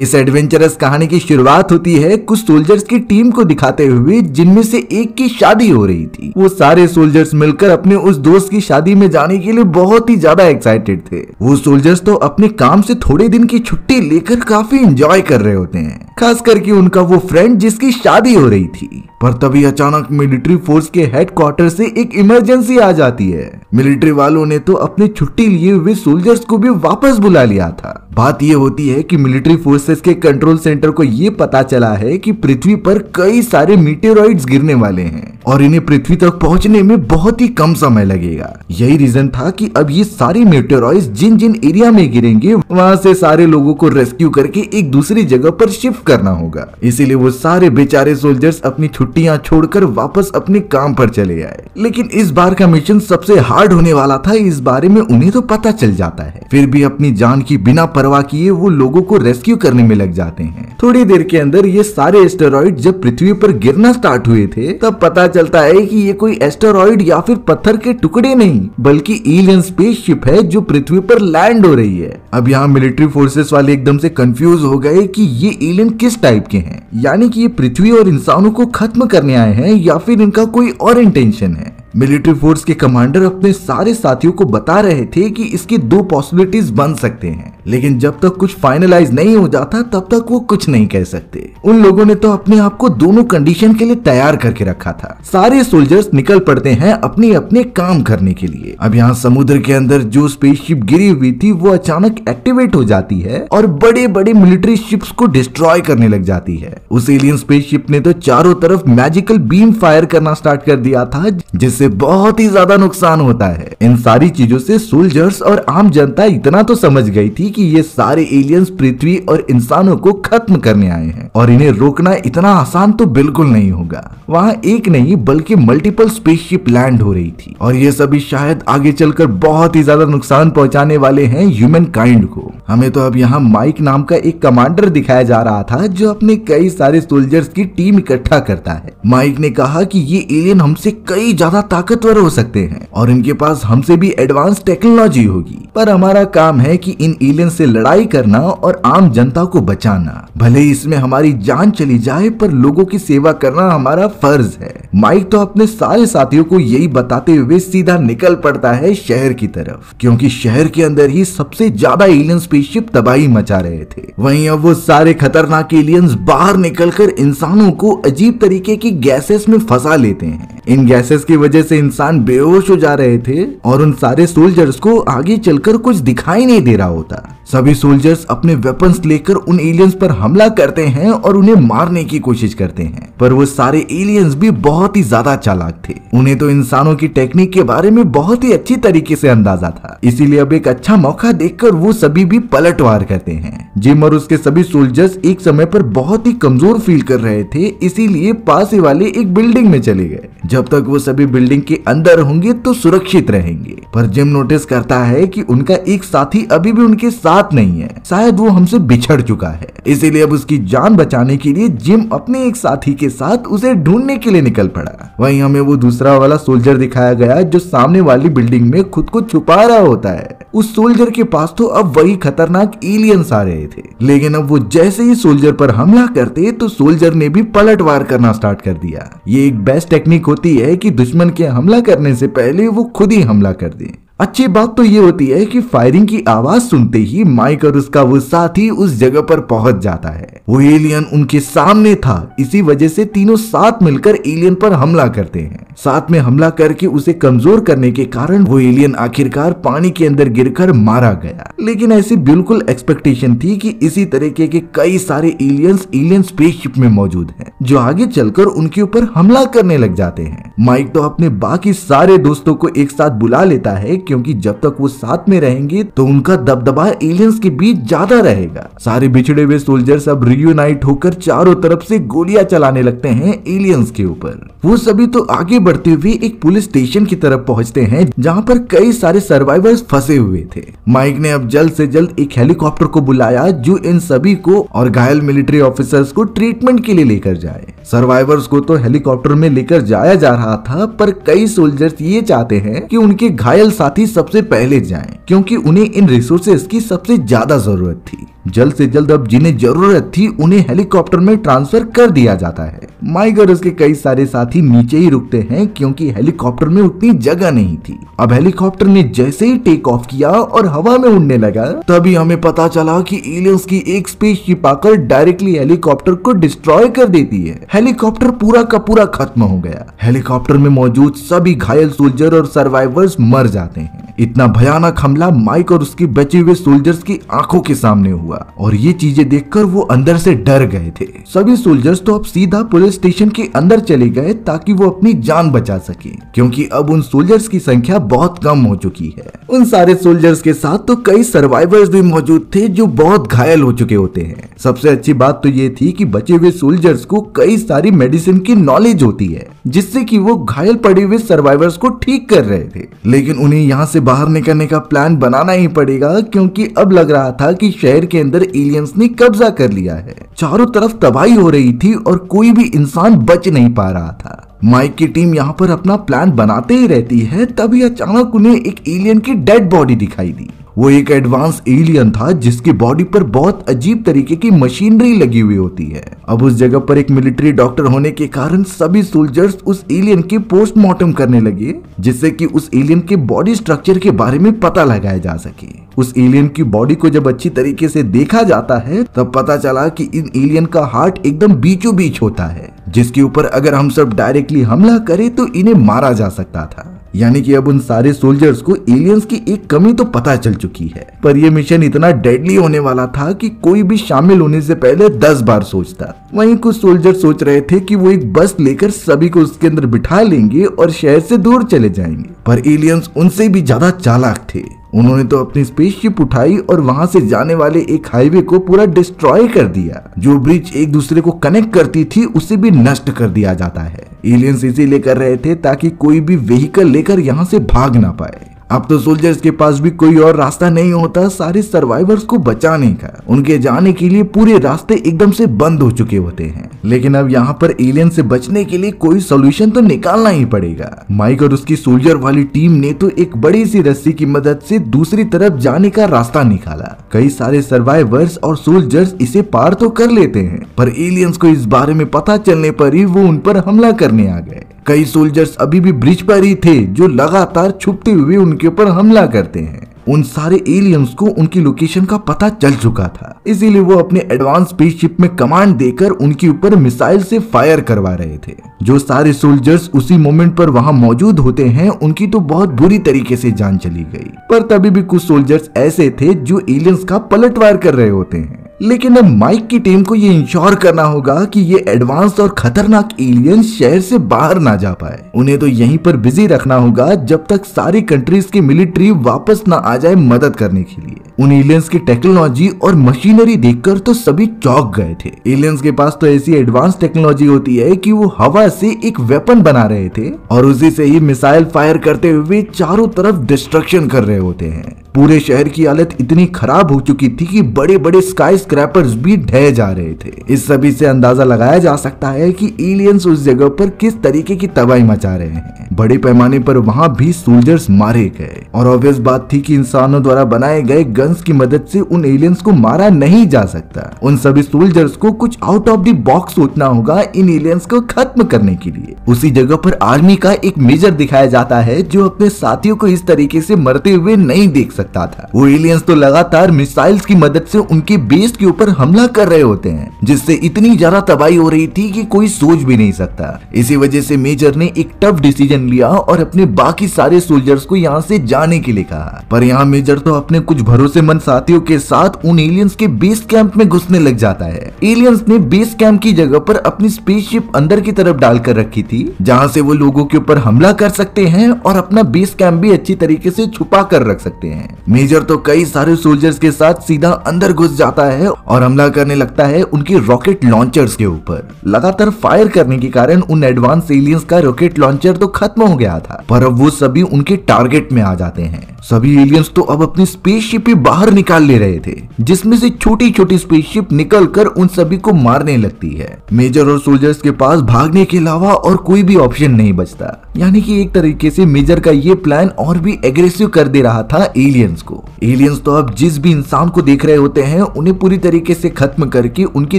इस एडवेंचरस कहानी की शुरुआत होती है कुछ सोल्जर्स की टीम को दिखाते हुए, जिनमें से एक की शादी हो रही थी। वो सारे सोल्जर्स मिलकर अपने उस दोस्त की शादी में जाने के लिए बहुत ही ज्यादा एक्साइटेड थे। वो सोल्जर्स तो अपने काम से थोड़े दिन की छुट्टी लेकर काफी एंजॉय कर रहे होते हैं, खास करके उनका वो फ्रेंड जिसकी शादी हो रही थी। पर तभी अचानक मिलिट्री फोर्स के हेडक्वार्टर से एक इमरजेंसी आ जाती है। मिलिट्री वालों ने तो अपनी छुट्टी लिए हुए सोल्जर्स को भी वापस बुला लिया था। बात ये होती है कि मिलिट्री फोर्सेस के कंट्रोल सेंटर को ये पता चला है कि पृथ्वी पर कई सारे मीटेरॉइड्स गिरने वाले हैं और इन्हें पृथ्वी तक पहुंचने में बहुत ही कम समय लगेगा। यही रीजन था कि अब ये सारे मीटेरॉइड्स जिन जिन एरिया में गिरेंगे वहां से सारे लोगों को रेस्क्यू करके एक दूसरी जगह पर शिफ्ट करना होगा। इसीलिए वो सारे बेचारे सोल्जर्स अपनी छुट्टियां छोड़कर वापस अपने काम पर चले आए। लेकिन इस बार का मिशन सबसे हार्ड होने वाला था, इस बारे में उन्हें तो पता चल जाता है। फिर भी अपनी जान की बिना परवाह किए वो लोगों को रेस्क्यू करने में लग जाते हैं। थोड़ी देर के अंदर ये सारे एस्टेरॉइड जब पृथ्वी पर गिरना स्टार्ट हुए थे, तब पता चलता है कि ये कोई एस्टेरॉइड या फिर पत्थर के टुकड़े नहीं, बल्कि एलियन स्पेसशिप है जो पृथ्वी पर लैंड हो रही है। अब यहाँ मिलिट्री फोर्सेस वाले एकदम से कंफ्यूज हो गए कि ये एलियन किस टाइप के हैं, यानी कि ये पृथ्वी और इंसानों को खत्म करने आए हैं या फिर इनका कोई और इंटेंशन है। मिलिट्री फोर्स के कमांडर अपने सारे साथियों को बता रहे थे कि इसकी दो पॉसिबिलिटीज बन सकते हैं, लेकिन जब तक कुछ फाइनलाइज नहीं हो जाता तब तक वो कुछ नहीं कह सकते। उन लोगों ने तो अपने आप को दोनों कंडीशन के लिए तैयार करके रखा था। सारे सोल्जर्स निकल पड़ते हैं अपने अपने काम करने के लिए। अब यहाँ समुद्र के अंदर जो स्पेसशिप गिरी हुई थी वो अचानक एक्टिवेट हो जाती है और बड़े बड़े मिलिट्री शिप्स को डिस्ट्रॉय करने लग जाती है। उस एलियन स्पेसशिप ने तो चारों तरफ मैजिकल बीम फायर करना स्टार्ट कर दिया था, जिससे बहुत ही ज्यादा नुकसान होता है। इन सारी चीजों से सोल्जर्स और आम जनता इतना तो समझ गई थी कि ये सारे एलियंस पृथ्वी और इंसानों को खत्म करने आए हैं और इन्हें रोकना इतना आसान तो बिल्कुल नहीं होगा। वहाँ एक नहीं बल्कि मल्टीपल स्पेसशिप लैंड हो रही थी और ये सभी शायद आगे चलकर बहुत ही ज्यादा नुकसान पहुंचाने वाले हैं ह्यूमन काइंड को। हमें तो अब यहाँ माइक नाम का एक कमांडर दिखाया जा रहा था जो अपने कई सारे सोल्जर्स की टीम इकट्ठा करता है। माइक ने कहा कि ये एलियन हमसे कई ज्यादा ताकतवर हो सकते हैं और इनके पास हमसे भी एडवांस टेक्नोलॉजी होगी, पर हमारा काम है कि इन एलियन से लड़ाई करना और आम जनता को बचाना। भले ही इसमें हमारी जान चली जाए, पर लोगों की सेवा करना हमारा फर्ज है। माइक तो अपने सारे साथियों को यही बताते हुए सीधा निकल पड़ता है शहर की तरफ, क्योंकि शहर के अंदर ही सबसे ज्यादा एलियन स्पेसशिप तबाही मचा रहे थे। वहीं अब वो सारे खतरनाक एलियंस बाहर निकलकर इंसानों को अजीब तरीके की गैसेस में फंसा लेते हैं। इन गैसेस की वजह से इंसान बेहोश हो जा रहे थे और उन सारे सोल्जर्स को आगे चलकर कुछ दिखाई नहीं दे रहा होता। सभी सोल्जर्स अपने वेपन्स लेकर उन एलियंस पर हमला करते हैं और उन्हें मारने की कोशिश करते हैं, पर वो सारे एलियंस भी बहुत ही ज्यादा चालाक थे। उन्हें तो इंसानों की टेक्निक के बारे में बहुत ही अच्छी तरीके से अंदाजा था, इसीलिए अब एक अच्छा मौका देखकर वो सभी भी पलटवार करते हैं। जिम और उसके सभी सोल्जर्स एक समय पर बहुत ही कमजोर फील कर रहे थे, इसीलिए पास ही वाले एक बिल्डिंग में चले गए। जब तक वो सभी बिल्डिंग के अंदर होंगे तो सुरक्षित रहेंगे, पर जिम नोटिस करता है कि उनका एक साथी अभी भी उनके साथ नहीं है, शायद वो हमसे बिछड़ चुका है। इसीलिए अब उसकी जान बचाने के लिए जिम अपने एक साथी के साथ उसे ढूंढने के लिए निकल पड़ा। वहीं हमें वो दूसरा वाला सोल्जर दिखाया गया जो सामने वाली बिल्डिंग में खुद को छुपा रहा होता है। उस सोल्जर के पास तो अब वही खतरनाक एलियंस आ रहे थे, लेकिन अब वो जैसे ही सोल्जर पर हमला करते तो सोल्जर ने भी पलटवार करना स्टार्ट कर दिया। ये एक बेस्ट टेक्निक होती है कि दुश्मन के हमला करने से पहले वो खुद ही हमला कर दे। अच्छी बात तो ये होती है कि फायरिंग की आवाज सुनते ही माइक और उसका वो साथी उस जगह पर पहुंच जाता है। वो एलियन उनके सामने था, इसी वजह से तीनों साथ मिलकर एलियन पर हमला करते हैं। साथ में हमला करके उसे कमजोर करने के कारण वो एलियन आखिरकार पानी के अंदर गिरकर मारा गया। लेकिन ऐसी बिल्कुल एक्सपेक्टेशन थी कि इसी तरीके के कई सारे एलियंस एलियन स्पेसशिप में मौजूद हैं, जो आगे चलकर उनके ऊपर हमला करने लग जाते हैं। माइक तो अपने बाकी सारे दोस्तों को एक साथ बुला लेता है, क्योंकि जब तक वो साथ में रहेंगे तो उनका दबदबा एलियंस के बीच ज्यादा रहेगा। सारे बिछड़े हुए सोल्जर्स अब रियूनाइट होकर चारों तरफ से गोलियां चलाने लगते हैं एलियंस के ऊपर। वो सभी तो आगे बढ़ते हुए एक पुलिस स्टेशन की तरफ पहुंचते हैं, जहां पर कई सारे सर्वाइवर्स फंसे हुए थे। माइक ने अब जल्द से जल्द एक हेलीकॉप्टर को बुलाया जो इन सभी को और घायल मिलिट्री ऑफिसर्स को ट्रीटमेंट के लिए लेकर जाए। सर्वाइवर्स को तो हेलीकॉप्टर में लेकर जाया जा रहा था, पर कई सोल्जर्स ये चाहते हैं कि उनके घायल साथी सबसे पहले जाएं, क्योंकि उन्हें इन रिसोर्सेज की सबसे ज्यादा जरूरत थी। जल्द से जल्द अब जिन्हें जरूरत थी उन्हें हेलीकॉप्टर में ट्रांसफर कर दिया जाता है। माइक और उसके कई सारे साथी नीचे ही रुकते हैं क्योंकि हेलीकॉप्टर में उतनी जगह नहीं थी। अब हेलीकॉप्टर ने जैसे ही टेक ऑफ किया और हवा में उड़ने लगा, तभी हमें पता चला कि एलियंस की एक स्पेसशिप आकर डायरेक्टली हेलीकॉप्टर को डिस्ट्रॉय कर देती है। हेलीकॉप्टर पूरा का पूरा खत्म हो गया। हेलीकॉप्टर में मौजूद सभी घायल सोल्जर और सर्वाइवर्स मर जाते हैं। इतना भयानक हमला माइक और उसके बचे हुए सोल्जर्स की आंखों के सामने हुआ और ये चीजें देखकर वो अंदर से डर गए थे। सभी सोल्जर्स तो अब सीधा पुलिस स्टेशन के अंदर चले गए ताकि वो अपनी जान बचा सके, क्योंकि अब उन सोल्जर्स की संख्या बहुत कम हो चुकी है। उन सारे सोल्जर्स के साथ तो कई सर्वाइवर्स भी मौजूद थे जो बहुत घायल हो चुके होते हैं। सबसे अच्छी बात तो ये थी कि बचे हुए सोल्जर्स को कई सारी मेडिसिन की नॉलेज होती है जिससे कि वो घायल पड़े हुए सर्वाइवर्स को ठीक कर रहे थे। लेकिन उन्हें यहाँ से बाहर निकलने का प्लान बनाना ही पड़ेगा क्योंकि अब लग रहा था कि शहर के अंदर एलियंस ने कब्जा कर लिया है। चारों तरफ तबाही हो रही थी और कोई भी इंसान बच नहीं पा रहा था। माइक की टीम यहाँ पर अपना प्लान बनाते ही रहती है, तभी अचानक उन्हें एक एलियन की डेड बॉडी दिखाई दी। वो एक एडवांस एलियन था जिसकी बॉडी पर बहुत अजीब तरीके की मशीनरी लगी हुई होती है। अब उस जगह पर एक मिलिट्री डॉक्टर होने के कारण सभी सोल्जर्स उस एलियन की पोस्टमार्टम करने लगे, जिससे कि उस एलियन के बॉडी स्ट्रक्चर के बारे में पता लगाया जा सके। उस एलियन की बॉडी को जब अच्छी तरीके से देखा जाता है तब पता चला कि इन एलियन का हार्ट एकदम बीचों बीच होता है, जिसके ऊपर अगर हम सब डायरेक्टली हमला करें तो इन्हें मारा जा सकता था। यानी कि अब उन सारे सोल्जर्स को एलियंस की एक कमी तो पता चल चुकी है, पर यह मिशन इतना डेडली होने वाला था कि कोई भी शामिल होने से पहले 10 बार सोचता। वहीं कुछ सोल्जर सोच रहे थे कि वो एक बस लेकर सभी को उसके अंदर बिठा लेंगे और शहर से दूर चले जाएंगे, पर एलियंस उनसे भी ज्यादा चालाक थे। उन्होंने तो अपनी स्पेसशिप उठाई और वहां से जाने वाले एक हाईवे को पूरा डिस्ट्रॉय कर दिया। जो ब्रिज एक दूसरे को कनेक्ट करती थी उसे भी नष्ट कर दिया जाता है। एलियंस इसीलिए कर रहे थे ताकि कोई भी व्हीकल लेकर यहाँ से भाग ना पाए। अब तो सोल्जर्स के पास भी कोई और रास्ता नहीं होता सारे सर्वाइवर्स को बचाने का। उनके जाने के लिए पूरे रास्ते एकदम से बंद हो चुके होते हैं। लेकिन अब यहाँ पर एलियन से बचने के लिए कोई सोल्यूशन तो निकालना ही पड़ेगा। माइक और उसकी सोल्जर वाली टीम ने तो एक बड़ी सी रस्सी की मदद से दूसरी तरफ जाने का रास्ता निकाला। कई सारे सर्वाइवर्स और सोल्जर्स इसे पार तो कर लेते हैं, पर एलियंस को इस बारे में पता चलने पर ही वो उन पर हमला करने आ गए। कई सोल्जर्स अभी भी ब्रिज पर ही थे जो लगातार छुपते हुए उनके ऊपर हमला करते हैं। उन सारे एलियंस को उनकी लोकेशन का पता चल चुका था, इसीलिए वो अपने एडवांस स्पेसशिप में कमांड देकर उनके ऊपर मिसाइल से फायर करवा रहे थे। जो सारे सोल्जर्स उसी मोमेंट पर वहां मौजूद होते हैं उनकी तो बहुत बुरी तरीके से जान चली गई, पर तभी भी कुछ सोल्जर्स ऐसे थे जो एलियंस का पलटवार कर रहे होते हैं। लेकिन अब माइक की टीम को ये इंश्योर करना होगा कि ये एडवांस और खतरनाक एलियंस शहर से बाहर ना जा पाए। उन्हें तो यहीं पर बिजी रखना होगा जब तक सारी कंट्रीज की मिलिट्री वापस ना आ जाए मदद करने के लिए। उन एलियंस की टेक्नोलॉजी और मशीनरी देखकर तो सभी चौंक गए थे। एलियंस के पास तो ऐसी एडवांस टेक्नोलॉजी होती है कि वो हवा से एक वेपन बना रहे थे और उसी से ही मिसाइल फायर करते हुए चारों तरफ डिस्ट्रक्शन कर रहे होते हैं। पूरे शहर की हालत इतनी खराब हो चुकी थी कि बड़े बड़े स्काई स्क्रैपर्स भी ढह जा रहे थे। इस सभी से अंदाजा लगाया जा सकता है कि एलियंस उस जगह पर किस तरीके की तबाही मचा रहे हैं। बड़े पैमाने पर वहां भी सोल्जर्स मारे गए और ऑब्वियस बात थी कि इंसानों द्वारा बनाए गए गन्स की मदद से उन एलियंस को मारा नहीं जा सकता। उन सभी सोल्जर्स को कुछ आउट ऑफ द बॉक्स सोचना होगा इन एलियंस को खत्म करने के लिए। उसी जगह पर आर्मी का एक मेजर दिखाया जाता है जो अपने साथियों को इस तरीके से मरते हुए नहीं देख सकता था। वो एलियंस तो लगातार मिसाइल्स की मदद से उनके बेस के ऊपर हमला कर रहे होते हैं, जिससे इतनी ज्यादा तबाही हो रही थी कि कोई सोच भी नहीं सकता। इसी वजह से मेजर ने एक टफ डिसीजन लिया और अपने बाकी सारे सोल्जर्स को यहाँ से जाने के लिए कहा। पर यहाँ मेजर तो अपने कुछ भरोसेमंद साथियों के साथ उन एलियंस के बेस कैंप में घुसने लग जाता है। एलियंस ने बेस कैंप की जगह पर अपनी स्पेसशिप अंदर की तरफ डालकर रखी थी, जहाँ से वो लोगों के ऊपर हमला कर सकते हैं और अपना बेस कैंप भी अच्छी तरीके से छुपा कर रख सकते हैं। मेजर तो कई सारे सोल्जर्स के साथ सीधा अंदर घुस जाता है और हमला करने लगता है उनके रॉकेट लॉन्चर्स के ऊपर। लगातार फायर करने के कारण उन एडवांस एलियंस का रॉकेट लॉन्चर तो खत्म हो गया था, पर अब वो सभी उनके टारगेट में आ जाते हैं। सभी एलियंस तो अब अपनी स्पेसशिप बाहर निकाल ले रहे थे, जिसमें से छोटी छोटी स्पेसशिप निकलकर उन सभी को मारने लगती है। मेजर और सोल्जर्स के पास भागने के अलावा और कोई भी ऑप्शन नहीं बचता। यानी कि एक तरीके से मेजर का ये प्लान और भी एग्रेसिव कर दे रहा था एलियंस को। एलियंस तो अब जिस भी इंसान को देख रहे होते हैं उन्हें पूरी तरीके से खत्म करके उनके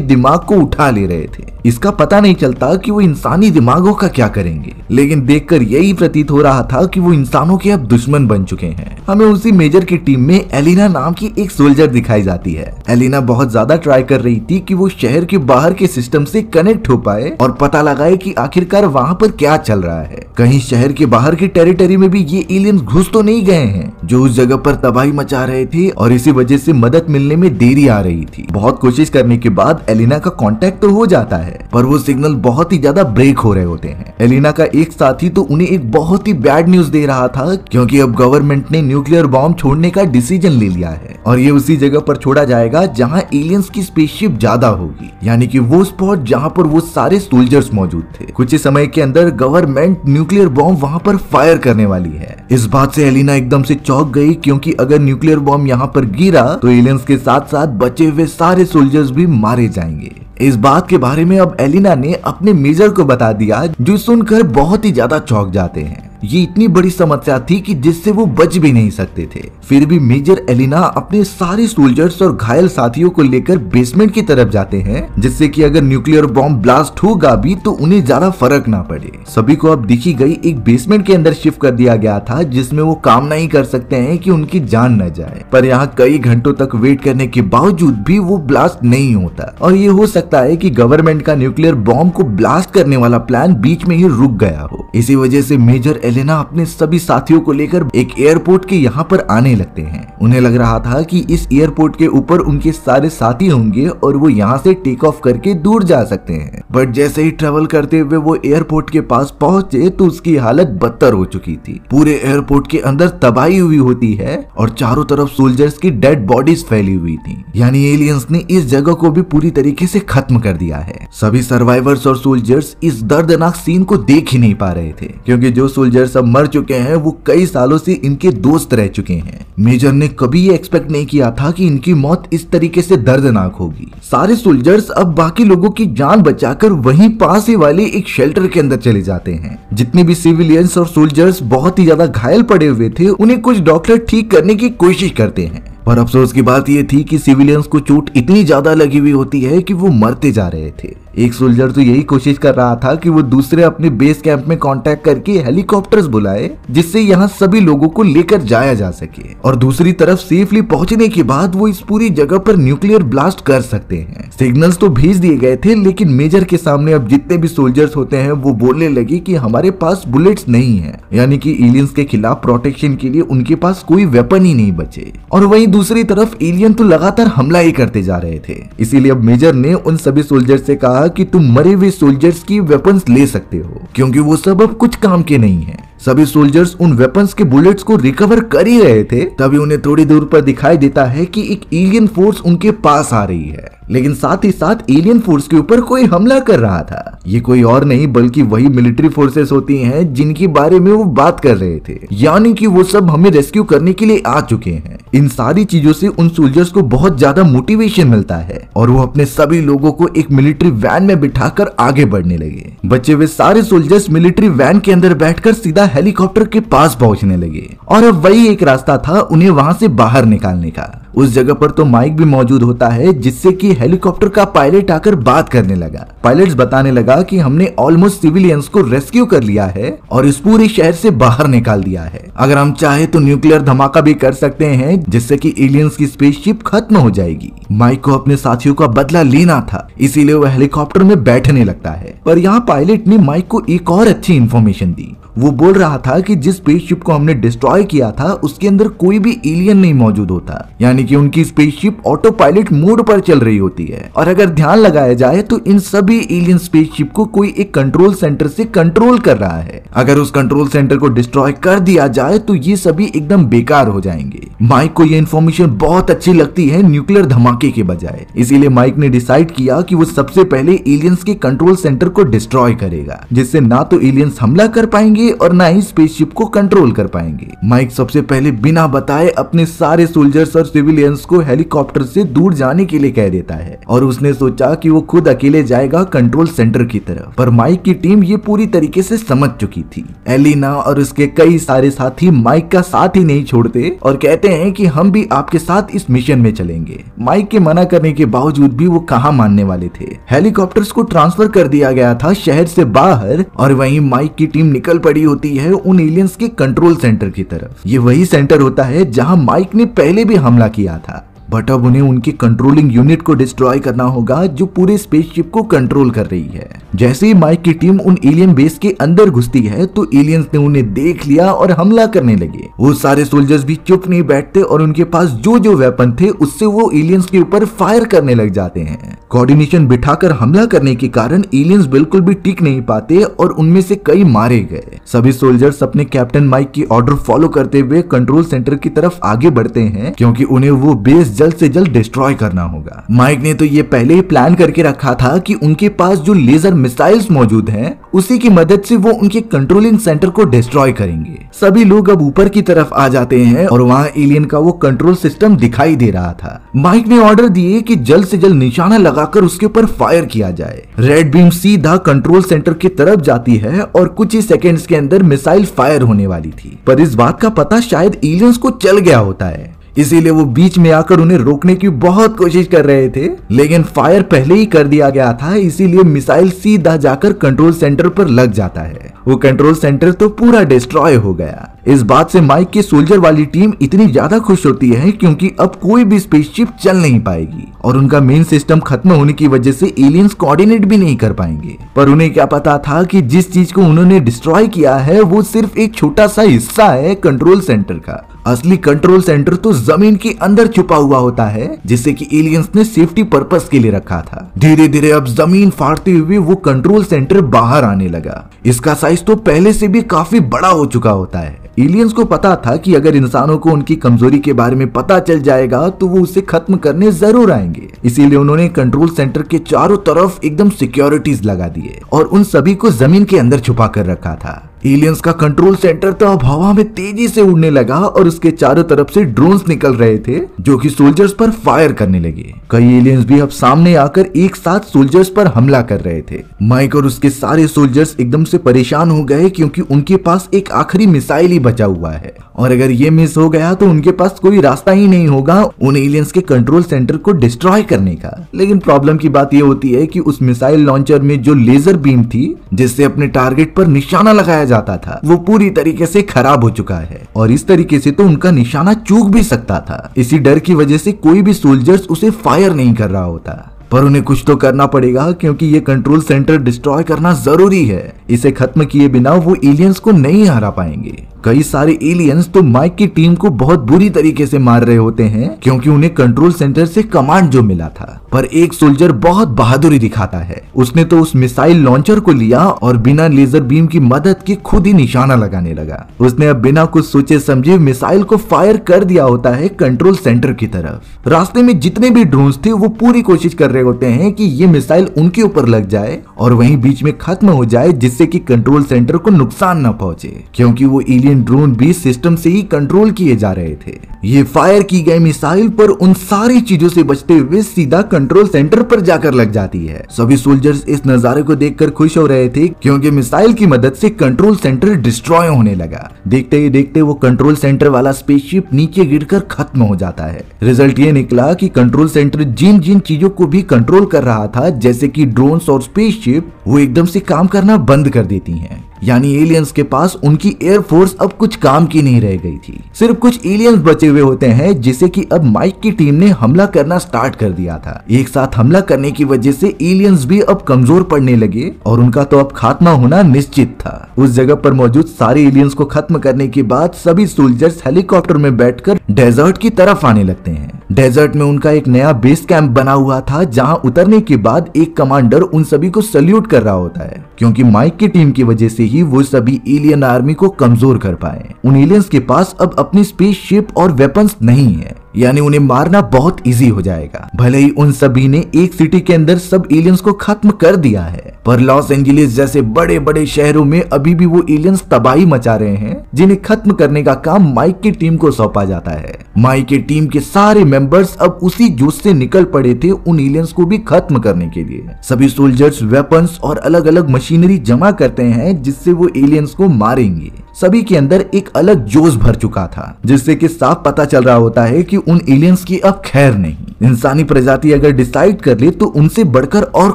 दिमाग को उठा ले रहे थे। इसका पता नहीं चलता कि वो इंसानी दिमागों का क्या करेंगे, लेकिन देखकर यही प्रतीत हो रहा था कि वो इंसानों के अब दुश्मन बन चुके हैं। हमें उसी मेजर की टीम में एलिना नाम की एक सोल्जर दिखाई जाती है। एलिना बहुत ज्यादा ट्राई कर रही थी कि वो शहर के बाहर के सिस्टम से कनेक्ट हो पाए और पता लगाए कि आखिरकार वहाँ पर क्या चल रहा है। कहीं शहर के बाहर की टेरिटरी में भी ये एलियंस घुस तो नहीं गए हैं जो उस जगह पर तबाही मचा रहे थे और इसी वजह से मदद मिलने में देरी आ रही थी। बहुत कोशिश करने के बाद एलिना का कांटेक्ट तो हो जाता है, पर वो सिग्नल बहुत ही ज्यादा ब्रेक हो रहे होते हैं। एलिना का एक साथी तो उन्हें एक बहुत ही बैड न्यूज दे रहा था, क्योंकि अब गवर्नमेंट ने न्यूक्लियर बॉम्ब छोड़ने का डिसीजन ले लिया है और ये उसी जगह पर छोड़ा जाएगा जहां एलियंस की स्पेसशिप ज्यादा होगी, यानी कि वो स्पॉट जहां पर वो सारे सोल्जर्स मौजूद थे। कुछ ही समय के अंदर गवर्नमेंट न्यूक्लियर बॉम्ब वहां पर फायर करने वाली है। इस बात से एलिना एकदम से चौंक गई, क्योंकि अगर न्यूक्लियर बॉम्ब यहाँ पर गिरा तो एलियंस के साथ साथ बचे हुए सारे सोल्जर्स भी मारे जाएंगे। इस बात के बारे में अब एलिना ने अपने मेजर को बता दिया, जो सुनकर बहुत ही ज्यादा चौंक जाते हैं। ये इतनी बड़ी समस्या थी कि जिससे वो बच भी नहीं सकते थे। फिर भी मेजर एलिना अपने सारे सोल्जर्स और घायल साथियों को लेकर बेसमेंट की तरफ जाते हैं, जिससे कि अगर न्यूक्लियर बॉम्ब ब्लास्ट होगा भी तो उन्हें ज्यादा फर्क ना पड़े। सभी को अब दिखी गई एक बेसमेंट के अंदर शिफ्ट कर दिया गया था, जिसमें वो कामना ही कर सकते हैं कि उनकी जान न जाए। पर यहाँ कई घंटों तक वेट करने के बावजूद भी वो ब्लास्ट नहीं होता और ये हो सकता है कि गवर्नमेंट का न्यूक्लियर बॉम्ब को ब्लास्ट करने वाला प्लान बीच में ही रुक गया हो। इसी वजह से मेजर एलिना अपने सभी साथियों को लेकर एक एयरपोर्ट के यहाँ पर आने लगते हैं। उन्हें लग रहा था कि इस एयरपोर्ट के ऊपर उनके सारे साथी होंगे और वो यहाँ से टेक ऑफ करके दूर जा सकते हैं। बट जैसे ही ट्रेवल करते हुए वो एयरपोर्ट के पास पहुंचे तो उसकी हालत बदतर हो चुकी थी। पूरे एयरपोर्ट के अंदर तबाही हुई होती है और चारों तरफ सोल्जर्स की डेड बॉडीज फैली हुई थी, यानी एलियंस ने इस जगह को भी पूरी तरीके से खत्म कर दिया है। सभी सर्वाइवर्स और सोल्जर्स इस दर्दनाक सीन को देख ही नहीं पा रहे थे, क्योंकि जो सोल्जर्स अब मर चुके हैं वो कई सालों से इनके दोस्त रह चुके हैं। मेजर ने कभी ये एक्सपेक्ट नहीं किया था कि इनकी मौत इस तरीके से दर्दनाक होगी। सारे सोल्जर्स अब बाकी लोगों की जान बचाकर वहीं पास ही वाले एक शेल्टर के अंदर चले जाते हैं। जितने भी सिविलियंस और सोल्जर्स बहुत ही ज्यादा घायल पड़े हुए थे, उन्हें कुछ डॉक्टर ठीक करने की कोशिश करते हैं। पर अफसोस की बात यह थी कि सिविलियंस को चोट इतनी ज्यादा लगी हुई होती है कि वो मरते जा रहे थे। एक सोल्जर तो यही कोशिश कर रहा था कि वो दूसरे अपने बेस कैंप में कांटेक्ट करके हेलीकॉप्टर्स बुलाए, जिससे यहाँ सभी लोगों को लेकर जाया जा सके और दूसरी तरफ सेफली पहुंचने के बाद वो इस पूरी जगह पर न्यूक्लियर ब्लास्ट कर सकते हैं। सिग्नल्स तो भेज दिए गए थे, लेकिन मेजर के सामने अब जितने भी सोल्जर्स होते हैं वो बोलने लगे कि हमारे पास बुलेट्स नहीं है, यानी कि एलियंस के खिलाफ प्रोटेक्शन के लिए उनके पास कोई वेपन ही नहीं बचे। और वहीं दूसरी तरफ एलियन तो लगातार हमला ही करते जा रहे थे। इसीलिए अब मेजर ने उन सभी सोल्जर्स से कहा कि तुम मरे हुए सोल्जर्स की वेपन्स ले सकते हो, क्योंकि वो सब अब कुछ काम के नहीं हैं। सभी सोल्जर्स उन वेपन्स के बुलेट्स को रिकवर कर ही रहे थे, तभी उन्हें थोड़ी दूर पर दिखाई देता है कि एक एलियन फोर्स उनके पास आ रही है, लेकिन साथ ही साथ एलियन फोर्स के ऊपर कोई हमला कर रहा था। ये कोई और नहीं बल्कि वही मिलिट्री फोर्सेस होती हैं जिनके बारे में वो बात कर रहे थे, यानी कि वो सब हमें रेस्क्यू करने के लिए आ चुके हैं। इन सारी चीजों से उन सोल्जर्स को बहुत ज्यादा मोटिवेशन मिलता है और वो अपने सभी लोगों को एक मिलिट्री वैन में बिठाकर आगे बढ़ने लगे। बचे हुए सारे सोल्जर्स मिलिट्री वैन के अंदर बैठकर सीधा हेलीकॉप्टर के पास पहुंचने लगे और अब वही एक रास्ता था उन्हें वहां से बाहर निकालने का। उस जगह पर तो माइक भी मौजूद होता है, जिससे कि हेलीकॉप्टर का पायलट आकर बात करने लगा। पायलट बताने लगा कि हमने ऑलमोस्ट सिविलियंस को रेस्क्यू कर लिया है और इस पूरे शहर से बाहर निकाल दिया है। अगर हम चाहे तो न्यूक्लियर धमाका भी कर सकते हैं, जिससे कि एलियंस की स्पेसशिप खत्म हो जाएगी। माइक को अपने साथियों का बदला लेना था, इसीलिए वह हेलीकॉप्टर में बैठने लगता है। पर यहाँ पायलट ने माइक को एक और अच्छी इन्फॉर्मेशन दी। वो बोल रहा था कि जिस स्पेसशिप को हमने डिस्ट्रॉय किया था उसके अंदर कोई भी एलियन नहीं मौजूद होता, यानी कि उनकी स्पेसशिप ऑटो पायलट मोड पर चल रही होती है। और अगर ध्यान लगाया जाए तो इन सभी एलियन स्पेसशिप को कोई एक कंट्रोल सेंटर से कंट्रोल कर रहा है। अगर उस कंट्रोल सेंटर को डिस्ट्रॉय कर दिया जाए तो ये सभी एकदम बेकार हो जाएंगे। माइक को ये इन्फॉर्मेशन बहुत अच्छी लगती है न्यूक्लियर धमाके के बजाय, इसीलिए माइक ने डिसाइड किया कि वो सबसे पहले एलियंस के कंट्रोल सेंटर को डिस्ट्रॉय करेगा, जिससे ना तो एलियंस हमला कर पाएंगे पाएंगे और ना ही स्पेसशिप को कंट्रोल कर पाएंगे। माइक सबसे पहले बिना बताए अपने सारे सोल्जर्स और सिविलियंस को हेलीकॉप्टर से दूर जाने के लिए कह देता है और उसने सोचा कि वो खुद अकेले जाएगा कंट्रोल सेंटर की तरफ, पर माइक की टीम ये पूरी तरीके से समझ चुकी थी। एलिना और उसके कई सारे साथी माइक का साथ ही नहीं छोड़ते और कहते हैं कि हम भी आपके साथ इस मिशन में चलेंगे। माइक के मना करने के बावजूद भी वो कहां मानने वाले थे। हेलीकॉप्टर्स को ट्रांसफर कर दिया गया था शहर से बाहर और वहीं माइक की टीम निकल पड़ी होती है उन एलियंस के कंट्रोल सेंटर की तरफ। ये वही सेंटर होता है जहां माइक ने पहले भी हमला किया था, बट अब उन्हें उनकी कंट्रोलिंग यूनिट को डिस्ट्रॉय करना होगा जो पूरे स्पेसशिप को कंट्रोल कर रही है। जैसे ही माइक की टीम उन एलियन बेस के अंदर घुसती है तो एलियंस ने उन्हें देख लिया और हमला करने लगे। वो सारे सोल्जर्स भी चुप नहीं बैठते और उनके पास जो जो वेपन थे उससे वो एलियंस के ऊपर फायर करने लग जाते हैं। कोऑर्डिनेशन बिठाकर हमला करने के कारण एलियंस बिल्कुल भी टिक नहीं पाते और उनमें से कई मारे गए। सभी सोल्जर्स अपने कैप्टन माइक की ऑर्डर फॉलो करते हुए कंट्रोल सेंटर की तरफ आगे बढ़ते हैं क्योंकि उन्हें वो बेस जल्द से जल्द डिस्ट्रॉय करना होगा। माइक ने तो ये पहले ही प्लान करके रखा था कि उनके पास जो लेजर मिसाइल्स मौजूद हैं उसी की मदद से वो उनके कंट्रोलिंग सेंटर को डिस्ट्रॉय करेंगे। सभी लोग अब ऊपर की तरफ आ जाते हैं और वहाँ एलियन का वो कंट्रोल सिस्टम दिखाई दे रहा था। माइक ने ऑर्डर दिए कि जल्द से जल्द निशाना लगाकर उसके ऊपर फायर किया जाए। रेड बीम सीधा कंट्रोल सेंटर की तरफ जाती है और कुछ ही सेकेंड्स के अंदर मिसाइल फायर होने वाली थी, पर इस बात का पता शायद एलियंस को चल गया होता है, इसीलिए वो बीच में आकर उन्हें रोकने की बहुत कोशिश कर रहे थे, लेकिन फायर पहले ही कर दिया गया था, इसीलिए मिसाइल सीधा जाकर कंट्रोल सेंटर पर लग जाता है। वो कंट्रोल सेंटर तो पूरा डिस्ट्रॉय हो गया। इस बात से माइक की सोल्जर वाली टीम इतनी ज्यादा खुश होती है क्योंकि अब कोई भी स्पेसशिप चल नहीं पाएगी और उनका मेन सिस्टम खत्म होने की वजह से एलियंस कोऑर्डिनेट भी नहीं कर पाएंगे। पर उन्हें क्या पता था कि जिस चीज को उन्होंने डिस्ट्रॉय किया है वो सिर्फ एक छोटा सा हिस्सा है कंट्रोल सेंटर का। असली कंट्रोल सेंटर तो जमीन के अंदर छुपा हुआ होता है, जिसे कि एलियंस ने सेफ्टी पर्पस के लिए रखा था। धीरे धीरे अब जमीन फाड़ते हुए वो कंट्रोल सेंटर बाहर आने लगा। इसका साइज तो पहले से भी काफी बड़ा हो चुका होता है। एलियंस को पता था कि अगर इंसानों को उनकी कमजोरी के बारे में पता चल जाएगा तो वो उसे खत्म करने जरूर आएंगे, इसीलिए उन्होंने कंट्रोल सेंटर के चारों तरफ एकदम सिक्योरिटीज लगा दिए और उन सभी को जमीन के अंदर छुपा कर रखा था। एलियंस का कंट्रोल सेंटर तो अब हवा में तेजी से उड़ने लगा और उसके चारों तरफ से ड्रोन्स निकल रहे थे जो कि सोल्जर्स पर फायर करने लगे। कई एलियंस भी अब सामने आकर एक साथ सोल्जर्स पर हमला कर रहे थे। माइक और उसके सारे सोल्जर्स एकदम से परेशान हो गए क्योंकि उनके पास एक आखिरी मिसाइल ही बचा हुआ है और अगर ये मिस हो गया तो उनके पास कोई रास्ता ही नहीं होगा उन एलियंस के कंट्रोल सेंटर को डिस्ट्रॉय करने का। लेकिन प्रॉब्लम की बात ये होती है कि उस मिसाइल लॉन्चर में जो लेजर बीम थी जिससे अपने टारगेट पर निशाना लगाया जाता था वो पूरी तरीके से खराब हो चुका है और इस तरीके से तो उनका निशाना चूक भी सकता था। इसी डर की वजह से कोई भी सोल्जर्स उसे फायर नहीं कर रहा होता, पर उन्हें कुछ तो करना पड़ेगा क्योंकि ये कंट्रोल सेंटर डिस्ट्रॉय करना जरूरी है। इसे खत्म किए बिना वो एलियंस को नहीं हरा पाएंगे। कई सारे एलियंस तो माइक की टीम को बहुत बुरी तरीके से मार रहे होते हैं क्योंकि उन्हें कंट्रोल सेंटर से कमांड जो मिला था, पर एक सोल्जर बहुत बहादुरी दिखाता है। उसने तो उस मिसाइल लॉन्चर को लिया और बिना लेजर बीम की मदद के खुद ही निशाना लगाने लगा। उसने अब बिना कुछ सोचे समझे मिसाइल को फायर कर दिया होता है कंट्रोल सेंटर की तरफ। रास्ते में जितने भी ड्रोन्स थे वो पूरी कोशिश कर रहे होते हैं कि ये मिसाइल उनके ऊपर लग जाए और वहीं बीच में खत्म हो जाए, जिससे कि कंट्रोल सेंटर को नुकसान न पहुंचे क्योंकि वो एलियन ड्रोन भी सिस्टम से ही कंट्रोल किए जा रहे थे। ये फायर की गई मिसाइल पर उन सारी चीजों से बचते हुए सीधा कंट्रोल सेंटर पर जाकर लग जाती है। सभी सोल्जर्स इस नजारे को देखकर खुश हो रहे थे क्योंकि मिसाइल की मदद से कंट्रोल सेंटर डिस्ट्रॉय होने लगा। देखते ही देखते वो कंट्रोल सेंटर वाला स्पेसशिप नीचे गिरकर खत्म हो जाता है। रिजल्ट ये निकला कि कंट्रोल सेंटर जिन जिन चीजों को भी कंट्रोल कर रहा था जैसे कि ड्रोन्स और स्पेसशिप, वो एकदम से काम करना बंद कर देती हैं। यानी एलियंस के पास उनकी एयरफोर्स अब कुछ काम की नहीं रह गई थी। सिर्फ कुछ एलियंस बचे हुए होते हैं जिसे कि अब माइक की टीम ने हमला करना स्टार्ट कर दिया था। एक साथ हमला करने की वजह से एलियंस भी अब कमजोर पड़ने लगे और उनका तो अब खात्मा होना निश्चित था। उस जगह पर मौजूद सारे एलियंस को खत्म करने के बाद सभी सोल्जर्स हेलीकॉप्टर में बैठकर डेजर्ट की तरफ आने लगते हैं। डेजर्ट में उनका एक नया बेस कैंप बना हुआ था जहां उतरने के बाद एक कमांडर उन सभी को सल्यूट कर रहा होता है क्योंकि माइक की टीम की वजह से ही वो सभी एलियन आर्मी को कमजोर कर पाए। उन एलियंस के पास अब अपनी स्पेसशिप और वेपन्स नहीं है, यानी उन्हें मारना बहुत इजी हो जाएगा। भले ही उन सभी ने एक सिटी के अंदर सब एलियंस को खत्म कर दिया है, पर लॉस एंजलिस जैसे बड़े बड़े शहरों में अभी भी वो एलियंस तबाही मचा रहे हैं, जिन्हें खत्म करने का काम माइक की टीम को सौंपा जाता है। माइक की टीम के सारे मेंबर्स अब उसी जोश से निकल पड़े थे उन एलियंस को भी खत्म करने के लिए। सभी सोल्जर्स वेपन्स और अलग अलग मशीनरी जमा करते हैं जिससे वो एलियंस को मारेंगे। सभी के अंदर एक अलग जोश भर चुका था, जिससे कि साफ पता चल रहा होता है कि उन एलियंस की अब खैर नहीं। इंसानी प्रजाति अगर डिसाइड कर ले तो उनसे बढ़कर और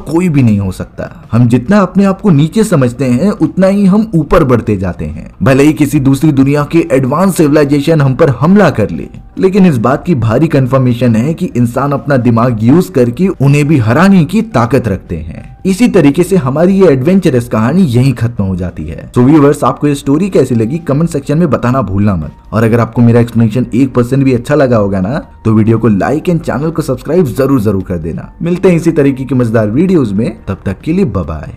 कोई भी नहीं हो सकता। हम जितना अपने आप को नीचे समझते हैं उतना ही हम ऊपर बढ़ते जाते हैं। भले ही किसी दूसरी दुनिया के एडवांस सिविलाइजेशन हम पर हमला कर ले, लेकिन इस बात की भारी कंफर्मेशन है कि इंसान अपना दिमाग यूज करके उन्हें भी हराने की ताकत रखते हैं। इसी तरीके से हमारी ये एडवेंचरस कहानी यहीं खत्म हो जाती है। सो व्यूअर्स, आपको ये स्टोरी कैसी लगी कमेंट सेक्शन में बताना भूलना मत। और अगर आपको मेरा एक्सप्लेनेशन 1% भी अच्छा लगा होगा ना, तो वीडियो को लाइक एंड चैनल को सब्सक्राइब जरूर कर देना। मिलते हैं इसी तरीके की मजेदार वीडियोस में, तब तक के लिए बाय बाय।